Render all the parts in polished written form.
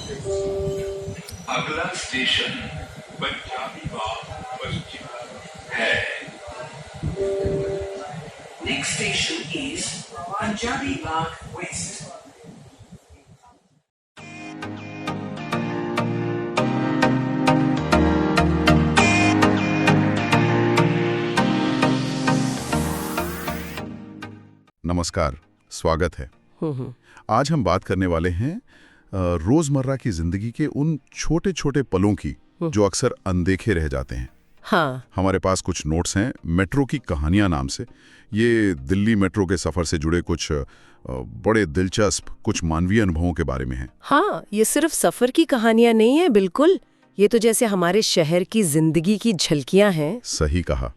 अगला स्टेशन पंजाबी बाग पश्चिम है। Next station is Punjabi Bagh West. नमस्कार, स्वागत है। आज हम बात करने वाले हैं रोजमर्रा की जिंदगी के उन छोटे छोटे पलों की जो अक्सर अनदेखे रह जाते हैं। हाँ। हमारे पास कुछ नोट्स हैं मेट्रो की कहानियां नाम से। ये दिल्ली मेट्रो के सफर से जुड़े कुछ बड़े दिलचस्प कुछ मानवीय अनुभवों के बारे में है। हाँ, ये सिर्फ सफर की कहानियां नहीं है, बिल्कुल। ये तो जैसे हमारे शहर की जिंदगी की झलकियां हैं। सही कहा।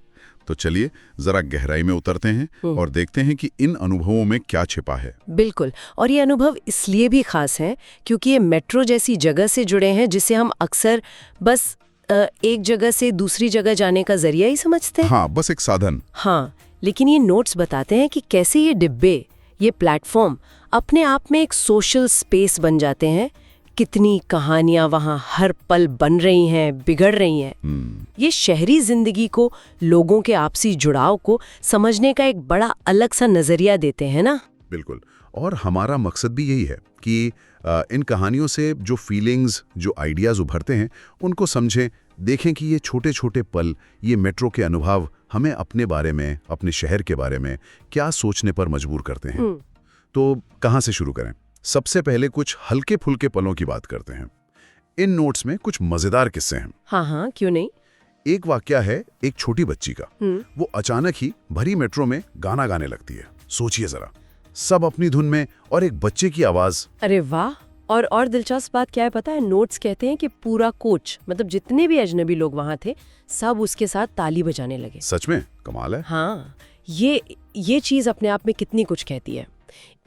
तो चलिए जरा गहराई में उतरते हैं और देखते हैं कि इन अनुभवों में क्या छिपा है। बिल्कुल। और ये अनुभव इसलिए भी खास हैं क्योंकि ये मेट्रो जैसी जगह से जुड़े हैं जिसे हम अक्सर बस एक जगह से दूसरी जगह जाने का जरिया ही समझते हैं। हाँ, बस एक साधन। हाँ, लेकिन ये नोट्स बताते हैं कि कैसे ये डिब्बे, ये प्लेटफॉर्म अपने आप में एक सोशल स्पेस बन जाते हैं। कितनी कहानियां वहाँ हर पल बन रही हैं, बिगड़ रही हैं। ये शहरी जिंदगी को, लोगों के आपसी जुड़ाव को समझने का एक बड़ा अलग सा नजरिया देते हैं ना। बिल्कुल। और हमारा मकसद भी यही है कि इन कहानियों से जो फीलिंग्स, जो आइडियाज़ उभरते हैं उनको समझें, देखें कि ये छोटे छोटे पल, ये मेट्रो के अनुभव हमें अपने बारे में, अपने शहर के बारे में क्या सोचने पर मजबूर करते हैं। तो कहाँ से शुरू करें? सबसे पहले कुछ हल्के फुल्के पलों की बात करते हैं। इन नोट्स में कुछ मजेदार किस्से हैं। हाँ, क्यों नहीं। एक वाकया है एक छोटी बच्ची का। वो अचानक ही भरी मेट्रो में गाना गाने लगती है। सोचिए जरा, सब अपनी धुन में और एक बच्चे की आवाज। अरे वाह। और दिलचस्प बात क्या है पता है? नोट्स कहते हैं कि पूरा कोच, मतलब जितने भी अजनबी लोग वहां थे, सब उसके साथ ताली बजाने लगे। सच में कमाल है। हाँ, ये चीज अपने आप में कितनी कुछ कहती है।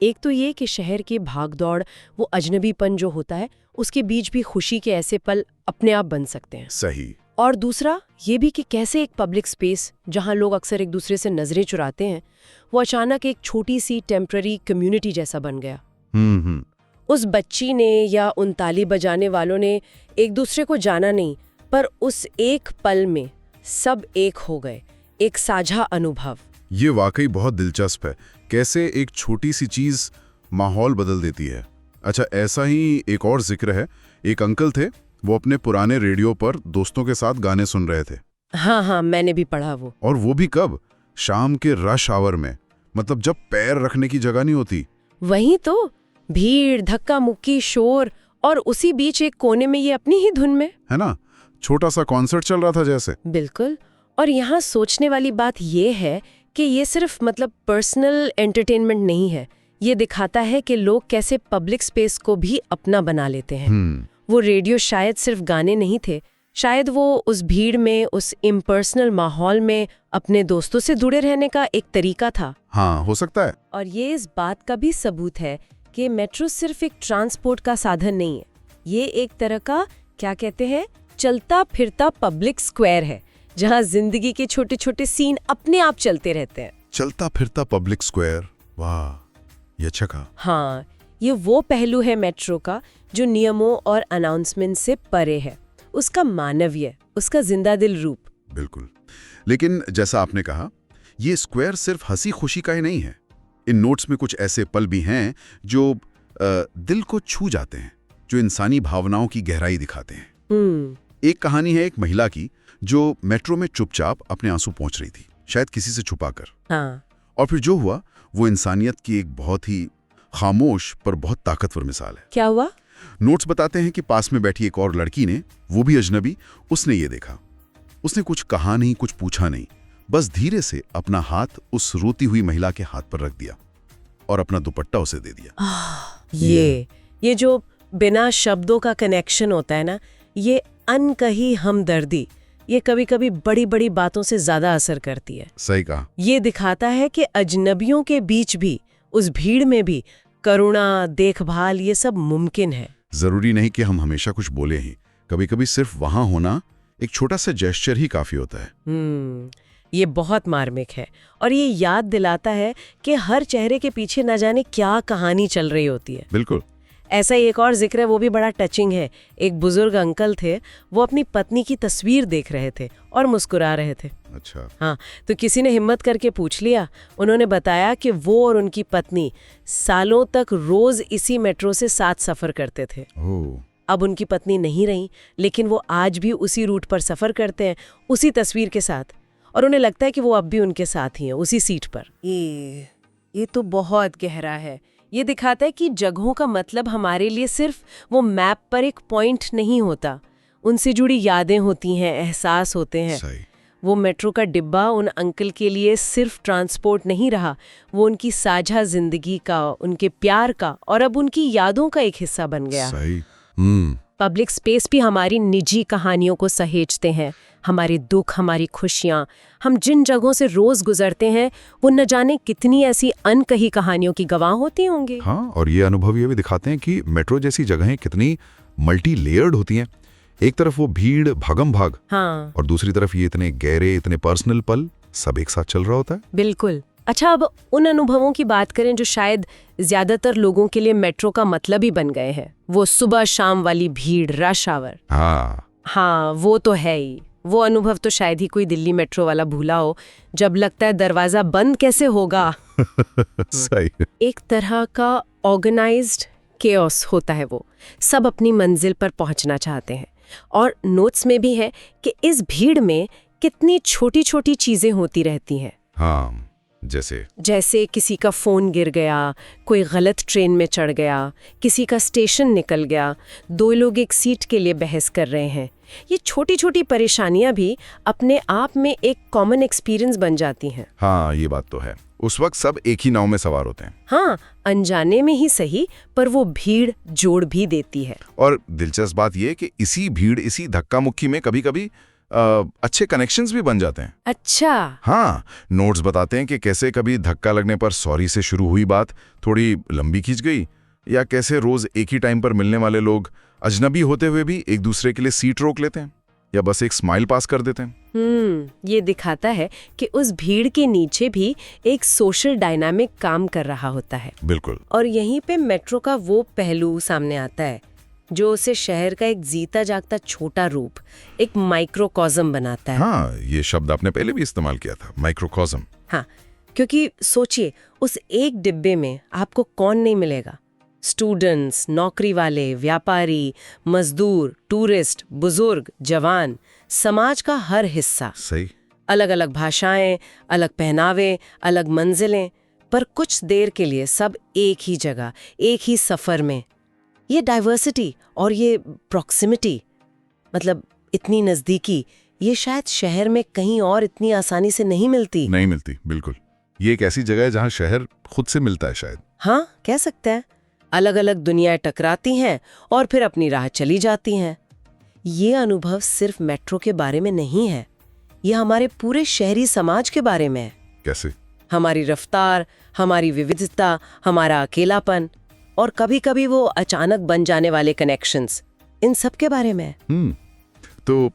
एक तो ये कि शहर की भागदौड़, वो अजनबीपन जो होता है, उसके बीच भी खुशी के ऐसे पल अपने आप बन सकते हैं। सही। और दूसरा ये भी कि कैसे एक पब्लिक स्पेस जहां लोग अक्सर एक दूसरे से नजरें चुराते हैं, वो अचानक एक छोटी सी टेम्पररी कम्युनिटी जैसा बन गया। उस बच्ची ने या उन ताली बजाने वालों ने एक दूसरे को जाना नहीं, पर उस एक पल में सब एक हो गए, एक साझा अनुभव। ये वाकई बहुत दिलचस्प है, कैसे एक छोटी सी चीज माहौल बदल देती है। अच्छा, ऐसा ही एक और जिक्र है। एक अंकल थे, वो अपने पुराने रेडियो पर दोस्तों के साथ गाने सुन रहे थे। हाँ, मैंने भी पढ़ा वो। और वो भी कब? शाम के रश आवर में, मतलब जब पैर रखने की जगह नहीं होती। वही तो, भीड़, धक्का मुक्की, शोर, और उसी बीच एक कोने में ये अपनी ही धुन में, है ना, छोटा सा कॉन्सर्ट चल रहा था जैसे। बिल्कुल। और यहाँ सोचने वाली बात ये है कि ये सिर्फ मतलब पर्सनल एंटरटेनमेंट नहीं है। ये दिखाता है कि लोग कैसे पब्लिक स्पेस को भी अपना बना लेते हैं। वो रेडियो शायद सिर्फ गाने नहीं थे, शायद वो उस भीड़ में, उस इम्पर्सनल माहौल में अपने दोस्तों से जुड़े रहने का एक तरीका था। हाँ, हो सकता है। और ये इस बात का भी सबूत है कि मेट्रो सिर्फ एक ट्रांसपोर्ट का साधन नहीं है। ये एक तरह का, क्या कहते हैं, चलता फिरता पब्लिक स्क्वायर है, जहाँ जिंदगी के छोटे छोटे सीन अपने आप चलते रहते हैं। चलता फिरता पब्लिक स्क्वायर, वाह, ये अच्छा कहा। हाँ, ये वो पहलू है मेट्रो का जो नियमों और अनाउंसमेंट से परे है। उसका मानवीय, उसका जिंदा दिल रूप। बिल्कुल। लेकिन जैसा आपने कहा, ये स्क्वायर सिर्फ हंसी खुशी का ही नहीं है। इन नोट्स में कुछ ऐसे पल भी हैं जो दिल को छू जाते हैं, जो इंसानी भावनाओं की गहराई दिखाते हैं। एक कहानी है एक महिला की जो मेट्रो में चुपचाप अपने आंसू पोंछ रही थी, शायद किसी से छुपाकर। हाँ। और फिर जो हुआ वो इंसानियत की एक बहुत ही खामोश पर बहुत ताकतवर मिसाल है। क्या हुआ? नोट्स बताते हैं कि पास में बैठी एक और लड़की ने, वो भी अजनबी, उसने ये देखा। उसने कुछ कहा नहीं, कुछ पूछा नहीं, बस धीरे से अपना हाथ उस रोती हुई महिला के हाथ पर रख दिया और अपना दुपट्टा उसे दे दिया। ये जो बिना शब्दों का कनेक्शन होता है ना, ये अनकही हमदर्दी, ये कभी कभी बड़ी बड़ी बातों से ज्यादा असर करती है। सही कहा। ये दिखाता है कि अजनबियों के बीच भी, उस भीड़ में भी करुणा, देखभाल, ये सब मुमकिन है। जरूरी नहीं कि हम हमेशा कुछ बोले ही, कभी कभी सिर्फ वहां होना, एक छोटा सा जेस्चर ही काफी होता है। ये बहुत मार्मिक है और ये याद दिलाता है कि हर चेहरे के पीछे न जाने क्या कहानी चल रही होती है। बिल्कुल। ऐसा ही एक और जिक्र है, वो भी बड़ा टचिंग है। एक बुजुर्ग अंकल थे, वो अपनी पत्नी की तस्वीर देख रहे थे और मुस्कुरा रहे थे। अच्छा। हाँ, तो किसी ने हिम्मत करके पूछ लिया। उन्होंने बताया कि वो और उनकी पत्नी सालों तक रोज इसी मेट्रो से साथ सफर करते थे। ओह। अब उनकी पत्नी नहीं रही, लेकिन वो आज भी उसी रूट पर सफर करते हैं, उसी तस्वीर के साथ, और उन्हें लगता है कि वो अब भी उनके साथ ही हैं, उसी सीट पर। ये तो बहुत गहरा है। ये दिखाता है कि जगहों का मतलब हमारे लिए सिर्फ वो मैप पर एक पॉइंट नहीं होता, उनसे जुड़ी यादें होती हैं, एहसास होते हैं। सही। वो मेट्रो का डिब्बा उन अंकल के लिए सिर्फ ट्रांसपोर्ट नहीं रहा, वो उनकी साझा जिंदगी का, उनके प्यार का और अब उनकी यादों का एक हिस्सा बन गया। सही। पब्लिक स्पेस भी हमारी निजी कहानियों को सहेजते हैं, हमारे दुख, हमारी खुशियाँ। हम जिन जगहों से रोज गुजरते हैं, वो न जाने कितनी ऐसी अनकही कहानियों की गवाह होती होंगी। हाँ, और ये अनुभव ये भी दिखाते हैं कि मेट्रो जैसी जगहें कितनी मल्टी लेयर्ड होती हैं। एक तरफ वो भीड़, भागम भाग, हाँ, और दूसरी तरफ ये इतने गहरे, इतने पर्सनल पल सब एक साथ चल रहा होता है। बिल्कुल। अच्छा, अब उन अनुभवों की बात करें जो शायद ज्यादातर लोगों के लिए मेट्रो का मतलब ही बन गए हैं। वो सुबह शाम वाली भीड़, रश आवर। हाँ, वो तो है ही। वो अनुभव तो शायद ही कोई दिल्ली मेट्रो वाला भूला हो, जब लगता है दरवाजा बंद कैसे होगा। सही। एक तरह का ऑर्गेनाइज्ड केओस होता है वो। सब अपनी मंजिल पर पहुंचना चाहते हैं, और नोट्स में भी है कि इस भीड़ में कितनी छोटी छोटी चीजें होती रहती हैं। हाँ, जैसे किसी का फोन गिर गया, कोई गलत ट्रेन में चढ़ गया, किसी का स्टेशन निकल गया, दो लोग एक सीट के लिए बहस कर रहे हैं। ये छोटी छोटी परेशानियां भी अपने आप में एक कॉमन एक्सपीरियंस बन जाती हैं। हाँ, ये बात तो है। उस वक्त सब एक ही नाव में सवार होते हैं। हाँ, अनजाने में ही सही, पर वो भीड़ जोड़ भी देती है। और दिलचस्प बात ये कि इसी भीड़, इसी धक्का मुक्की में कभी कभी अच्छे कनेक्शंस भी बन जाते हैं। अच्छा। हाँ, नोट्स बताते हैं कि कैसे कभी धक्का लगने पर सॉरी से शुरू हुई बात थोड़ी लंबी खींच गई, या कैसे रोज एक ही टाइम पर मिलने वाले लोग अजनबी होते हुए भी एक दूसरे के लिए सीट रोक लेते हैं या बस एक स्माइल पास कर देते हैं। ये दिखाता है कि उस भीड़ के नीचे भी एक सोशल डायनामिक काम कर रहा होता है। बिल्कुल। और यहीं पे मेट्रो का वो पहलू सामने आता है जो उसे शहर का एक जीता जागता छोटा रूप, एक माइक्रोकॉज़म बनाता है। हाँ, ये शब्द आपने पहले भी इस्तेमाल किया था, माइक्रोकॉज़म। हाँ, क्योंकि सोचिए, उस एक डिब्बे में आपको कौन नहीं मिलेगा। स्टूडेंट्स, नौकरी वाले, व्यापारी, मजदूर, टूरिस्ट, बुजुर्ग, जवान, समाज का हर हिस्सा। सही। अलग अलग भाषाएं, अलग पहनावे, अलग मंजिलें, पर कुछ देर के लिए सब एक ही जगह, एक ही सफर में। ये डाइवर्सिटी और ये प्रॉक्सिमिटी, मतलब इतनी नज़दीकी, ये शायद शहर में कहीं और इतनी आसानी से नहीं मिलती। बिल्कुल। ये एक ऐसी जगह है जहाँ शहर खुद से मिलता है शायद। हाँ, कह सकते हैं। अलग अलग दुनियाएं टकराती हैं और फिर अपनी राह चली जाती हैं। ये अनुभव सिर्फ मेट्रो के बारे में नहीं है, ये हमारे पूरे शहरी समाज के बारे में है। कैसे? हमारी रफ्तार, हमारी विविधता, हमारा अकेलापन, और कभी-कभी वो अचानक बन जाने वाले कनेक्शंस, इन सब के बारे में। तो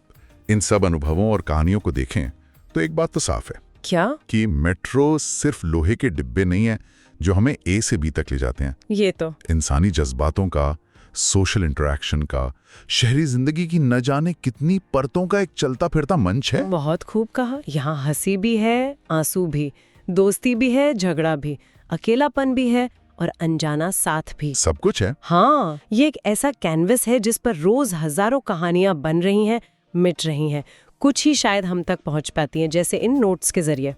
इन सब अनुभवों और कहानियों को देखें तो एक बात तो साफ है। क्या? कि मेट्रो सिर्फ लोहे के डिब्बे नहीं है जो हमें ए से बी तक ले जाते हैं। ये तो इंसानी जज्बातों का, सोशल इंटरेक्शन का, शहरी जिंदगी की न जाने कितनी परतों का एक चलता फिरता मंच है। बहुत खूब कहा। यहाँ हंसी भी है, आंसू भी, दोस्ती भी है, झगड़ा भी, अकेलापन भी है और अनजाना साथ भी। सब कुछ है। हाँ, ये एक ऐसा कैनवस है जिस पर रोज हजारों कहानियां बन रही हैं, मिट रही हैं। कुछ ही शायद हम तक पहुंच पाती हैं, जैसे इन नोट्स के जरिए।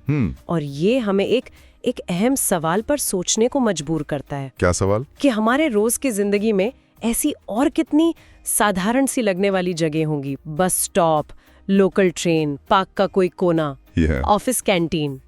और ये हमें एक अहम सवाल पर सोचने को मजबूर करता है। क्या सवाल? कि हमारे रोज की जिंदगी में ऐसी और कितनी साधारण सी लगने वाली जगह होंगी। Bus stop, local train, park का कोई कोना, ऑफिस कैंटीन,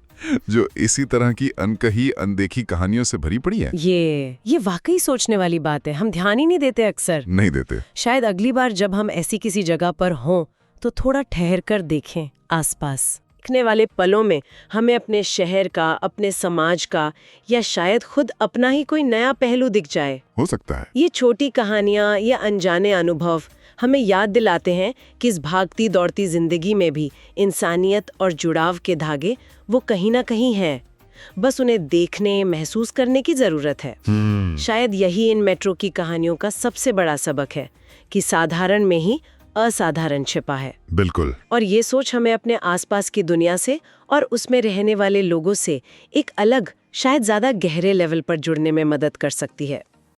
जो इसी तरह की अनकही अनदेखी कहानियों से भरी पड़ी है। ये वाकई सोचने वाली बात है। हम ध्यान ही नहीं देते, अक्सर नहीं देते। शायद अगली बार जब हम ऐसी किसी जगह पर हों तो थोड़ा ठहर कर देखें आसपास। दिखने वाले पलों में हमें अपने शहर का, अपने समाज का, या शायद खुद अपना ही कोई नया पहलू दिख जाए। हो सकता है। ये छोटी कहानियां या अनजाने अनुभव हमें याद दिलाते हैं कि इस भागती दौड़ती जिंदगी में भी इंसानियत और जुड़ाव के धागे वो कहीं ना कहीं हैं। बस उन्हें देखने, महसूस करने की जरूरत है। शायद यही इन मेट्रो की कहानियों का सबसे बड़ा सबक है कि साधारण में ही असाधारण छिपा है। बिल्कुल। और ये सोच हमें अपने आसपास की दुनिया से और उसमें रहने वाले लोगों से एक अलग, शायद ज्यादा गहरे लेवल पर जुड़ने में मदद कर सकती है।